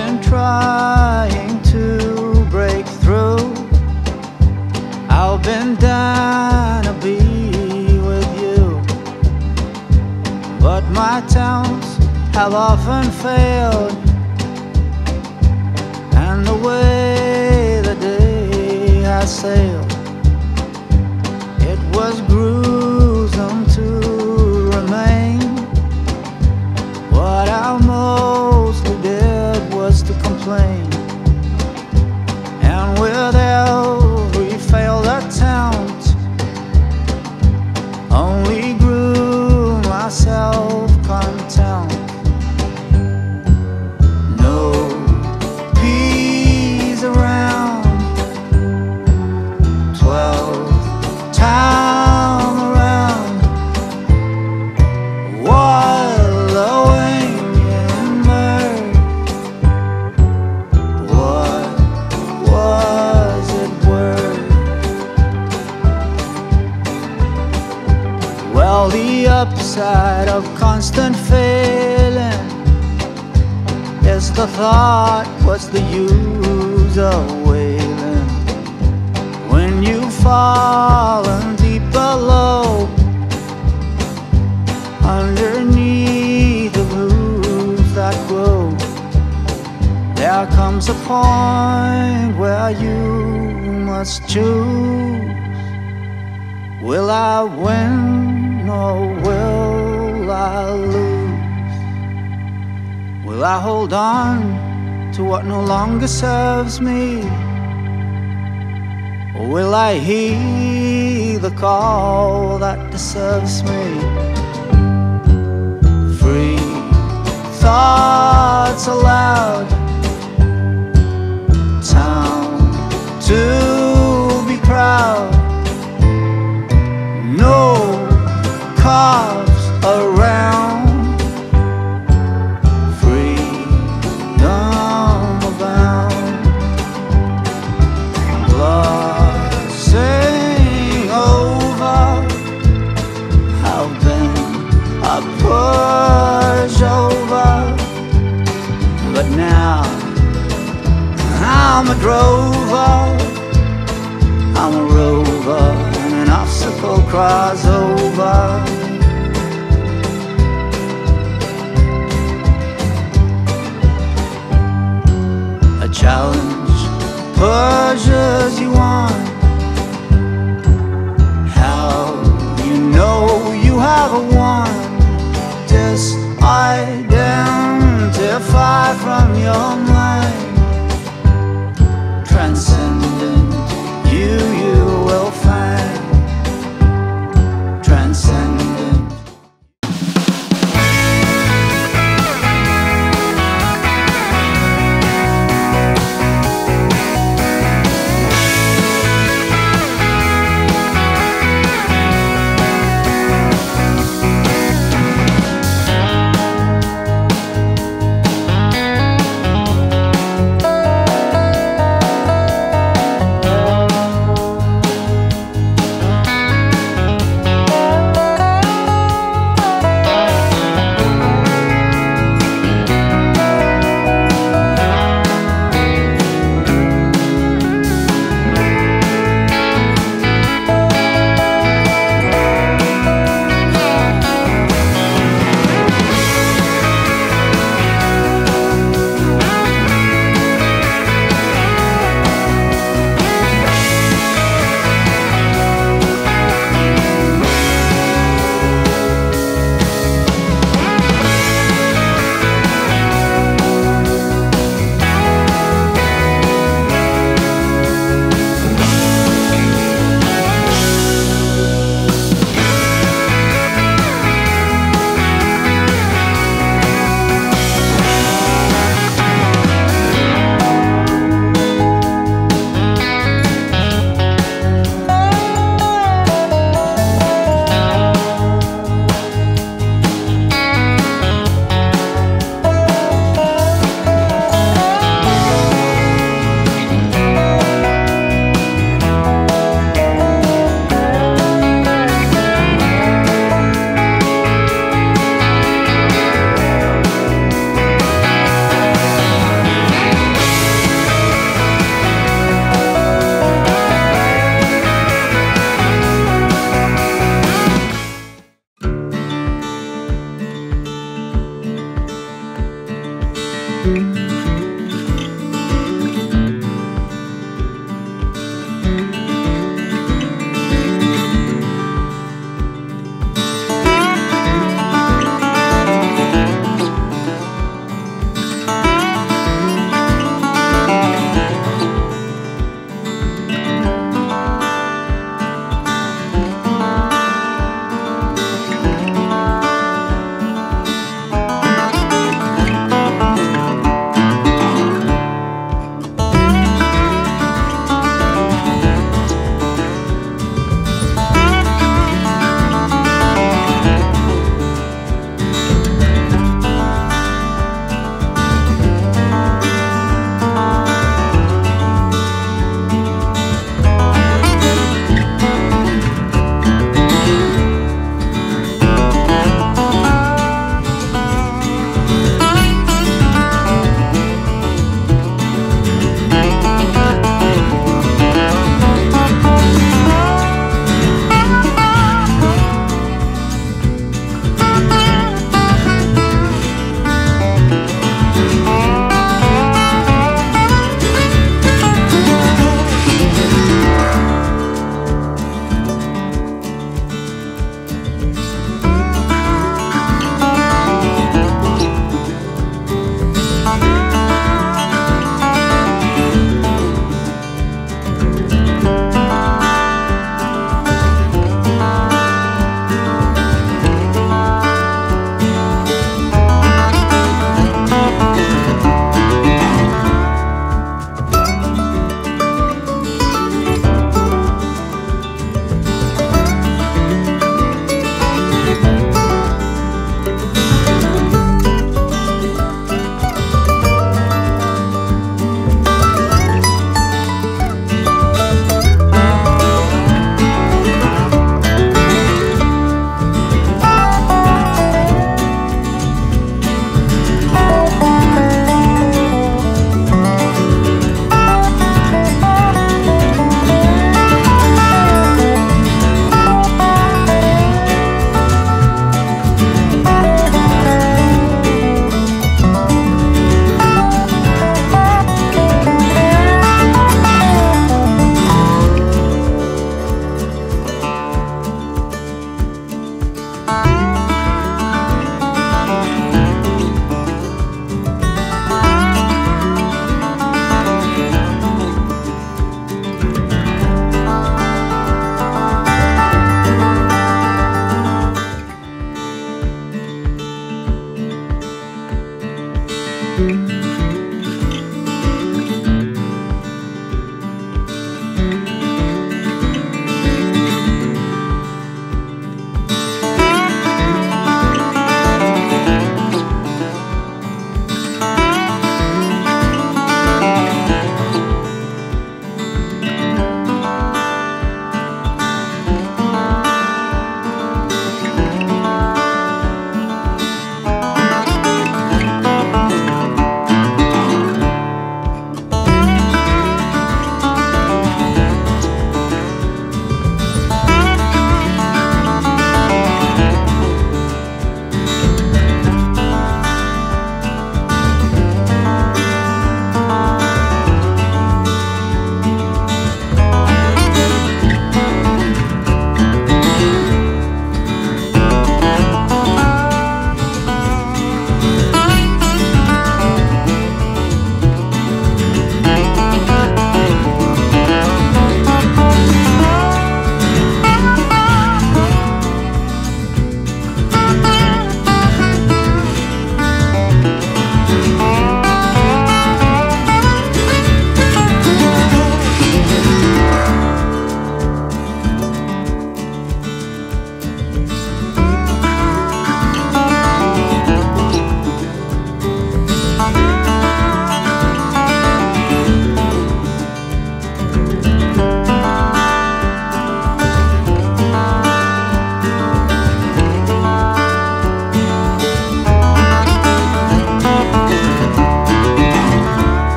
been trying to break through. I've been dying to be with you, but my attempts have often failed, and the way the day has sailed, it was gruesome to remain. What I mostly did was to complain, and with every failed attempt only grew my self-contempt. No peace around, 12th time around, wallowing in murk. What was it worth? Well, the upside of constant failing is the thought, what's the use of wailing when you've fallen deep below, underneath the roots that grow. There comes a point where you must choose. Will I win or will I lose? Will I hold on to what no longer serves me, or will I heed the call that deserves me? Free thoughts aloud, time to be proud. No cars around, freedom abound. Glossing over, I've been a pushover, but now I'm a drover, I'm a rover, and an obstacle crossover. A challenge pushes you on. How you know you have won? Disidentify from your mind.